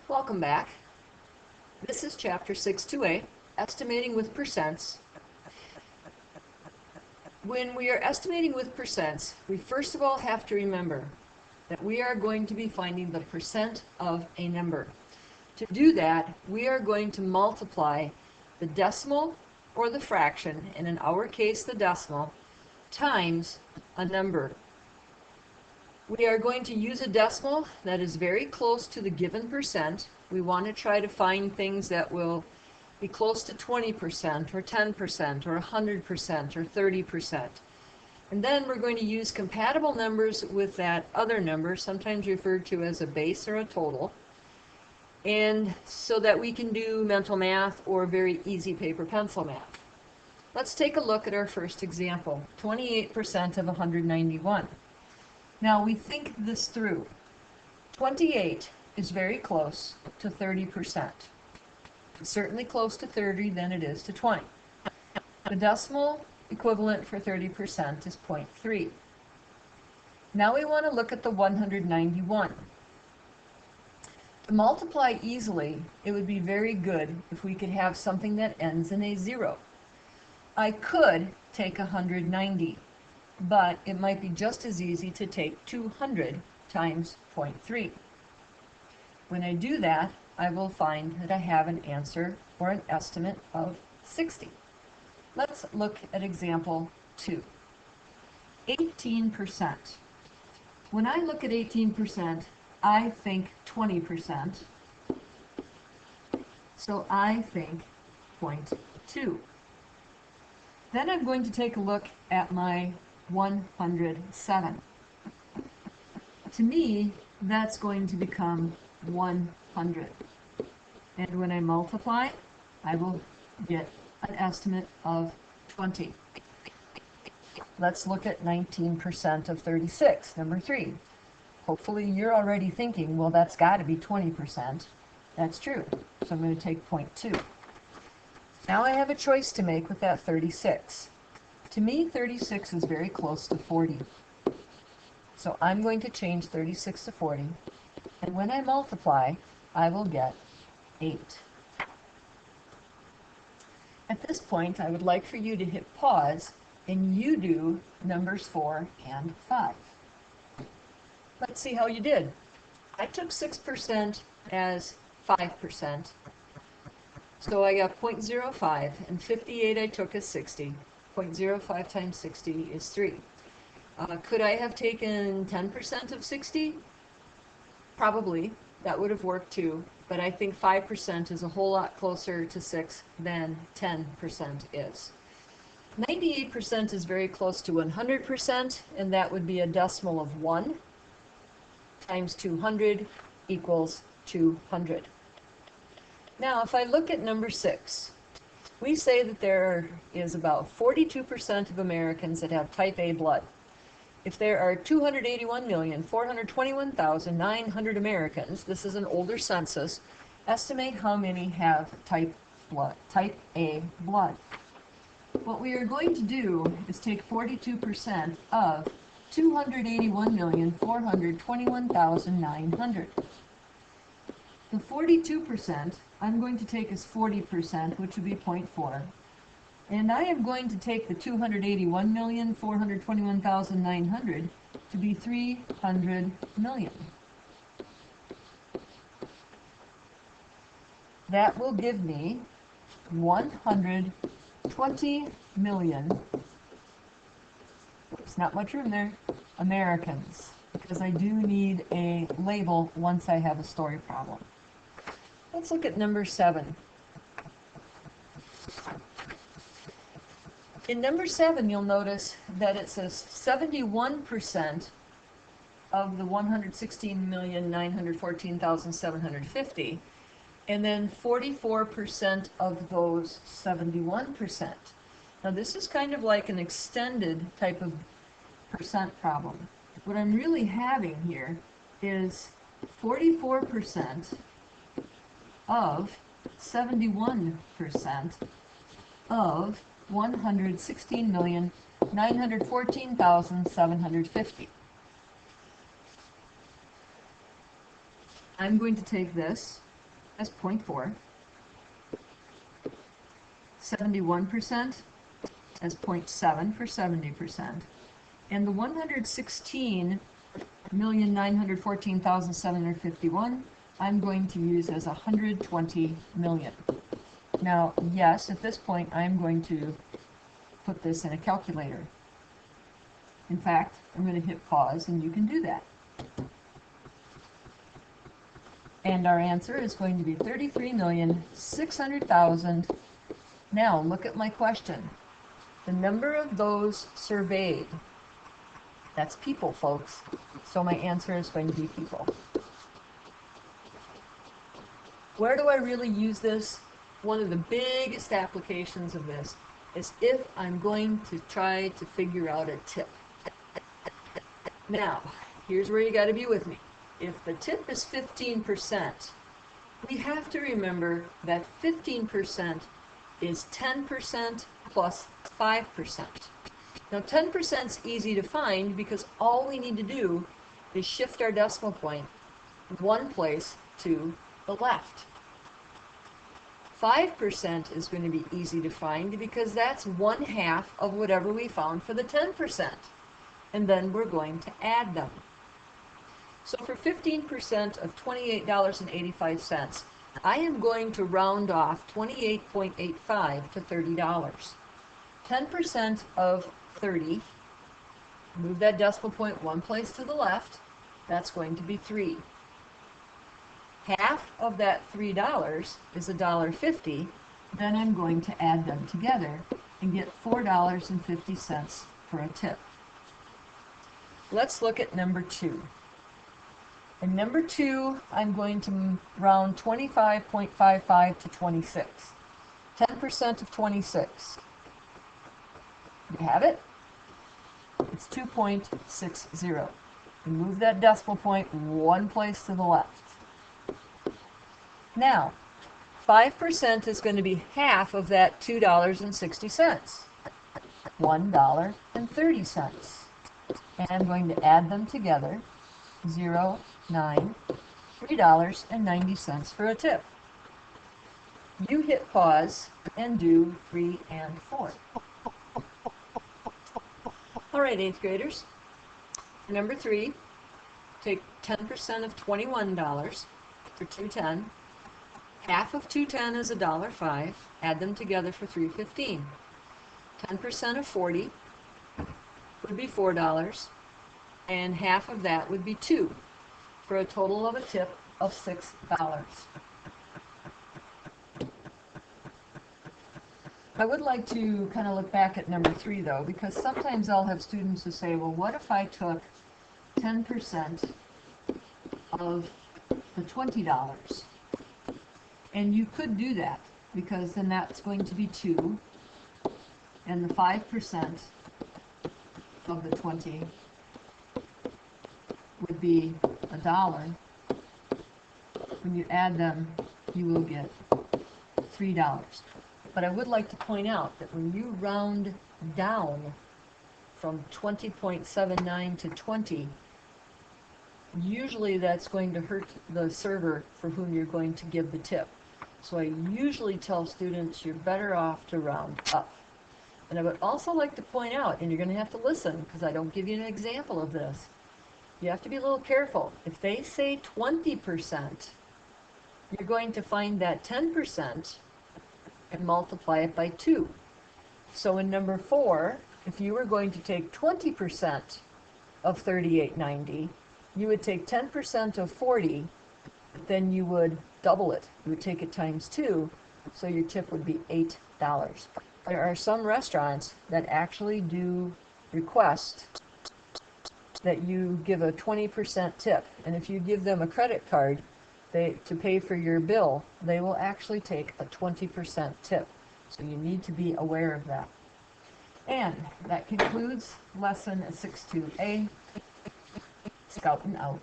Welcome back. This is Chapter 6-2A, Estimating with Percents. When we are estimating with percents, we first of all have to remember that we are going to be finding the percent of a number. To do that, we are going to multiply the decimal or the fraction, and in our case the decimal, times a number. We are going to use a decimal that is very close to the given percent. We want to try to find things that will be close to 20% or 10% or 100% or 30%. And then we're going to use compatible numbers with that other number, sometimes referred to as a base or a total, and so that we can do mental math or very easy paper pencil math. Let's take a look at our first example, 28% of 191. Now we think this through. 28 is very close to 30%. It's certainly close to 30 than it is to 20. The decimal equivalent for 30% is 0.3. Now we want to look at the 191. To multiply easily, it would be very good if we could have something that ends in a 0. I could take 190, but it might be just as easy to take 200 times 0.3. When I do that, I will find that I have an answer or an estimate of 60. Let's look at example 2. 18%. When I look at 18%, I think 20%. So I think 0.2. Then I'm going to take a look at my 107. To me, that's going to become 100. And when I multiply, I will get an estimate of 20. Let's look at 19% of 36, number 3. Hopefully you're already thinking, well, that's got to be 20%. That's true. So I'm going to take 0.2. Now I have a choice to make with that 36. To me, 36 is very close to 40. So I'm going to change 36 to 40. And when I multiply, I will get 8. At this point, I would like for you to hit pause and you do numbers 4 and 5. Let's see how you did. I took 6% as 5%. So I got 0.05, and 58 I took as 60. 0.05 times 60 is 3. Could I have taken 10% of 60? Probably. That would have worked too. But I think 5% is a whole lot closer to 6 than 10% is. 98% is very close to 100%, and that would be a decimal of 1 times 200 equals 200. Now, if I look at number 6, we say that there is about 42% of Americans that have type A blood. If there are 281,421,900 Americans, this is an older census, estimate how many have type A blood. What we are going to do is take 42% of 281,421,900. The 42% I'm going to take as 40%, which would be 0.4. And I am going to take the 281,421,900 to be 300 million. That will give me 120 million, there's not much room there, Americans, because I do need a label once I have a story problem. Let's look at number 7. In number 7, you'll notice that it says 71% of the 116,914,750, and then 44% of those 71%. Now this is kind of like an extended type of percent problem. What I'm really having here is 44% of 71% of 116,914,750. I'm going to take this as 0.4, 71% as 0.7 for 70%, and the 116,914,751 I'm going to use as 120 million. Now, yes, at this point I'm going to put this in a calculator. In fact, I'm going to hit pause and you can do that. And our answer is going to be 33,600,000. Now, look at my question. The number of those surveyed, that's people, folks. So my answer is going to be people. Where do I really use this? One of the biggest applications of this is if I'm going to try to figure out a tip. Now, here's where you got to be with me. If the tip is 15%, we have to remember that 15% is 10% plus 5%. Now 10% is easy to find because all we need to do is shift our decimal point one place to the left. 5% is going to be easy to find because that's 1/2 of whatever we found for the 10%. And then we're going to add them. So for 15% of $28.85, I am going to round off 28.85 to $30. 10% of 30, move that decimal point one place to the left, that's going to be 3. Half of that $3 is $1.50, then I'm going to add them together and get $4.50 for a tip. Let's look at number 2. In number 2, I'm going to round 25.55 to 26. 10% of 26. You have it? It's 2.60. You move that decimal point one place to the left. Now, 5% is going to be half of that $2.60. $1.30. And I'm going to add them together. 0, 9, $3.90 for a tip. You hit pause and do 3 and 4. All right, 8th graders. Number 3, take 10% of $21 for $2.10. Half of $2.10 is $1.05. Add them together for $3.15. 10% of 40 would be $4. And half of that would be 2, for a total of a tip of $6. I would like to kind of look back at number 3 though, because sometimes I'll have students who say, well, what if I took 10% of the $20? And you could do that, because then that's going to be 2, and the 5% of the 20 would be $1. When you add them, you will get $3. But I would like to point out that when you round down from 20.79 to 20, usually that's going to hurt the server for whom you're going to give the tip. So I usually tell students you're better off to round up. And I would also like to point out, and you're going to have to listen because I don't give you an example of this, you have to be a little careful. If they say 20%, you're going to find that 10% and multiply it by 2. So in number 4, if you were going to take 20% of 38.90, you would take 10% of 40, then you would double it. You would take it times 2, so your tip would be $8. There are some restaurants that actually do request that you give a 20% tip, and if you give them a credit card to pay for your bill, they will actually take a 20% tip. So you need to be aware of that. And that concludes lesson 6.2a, Scouting Out.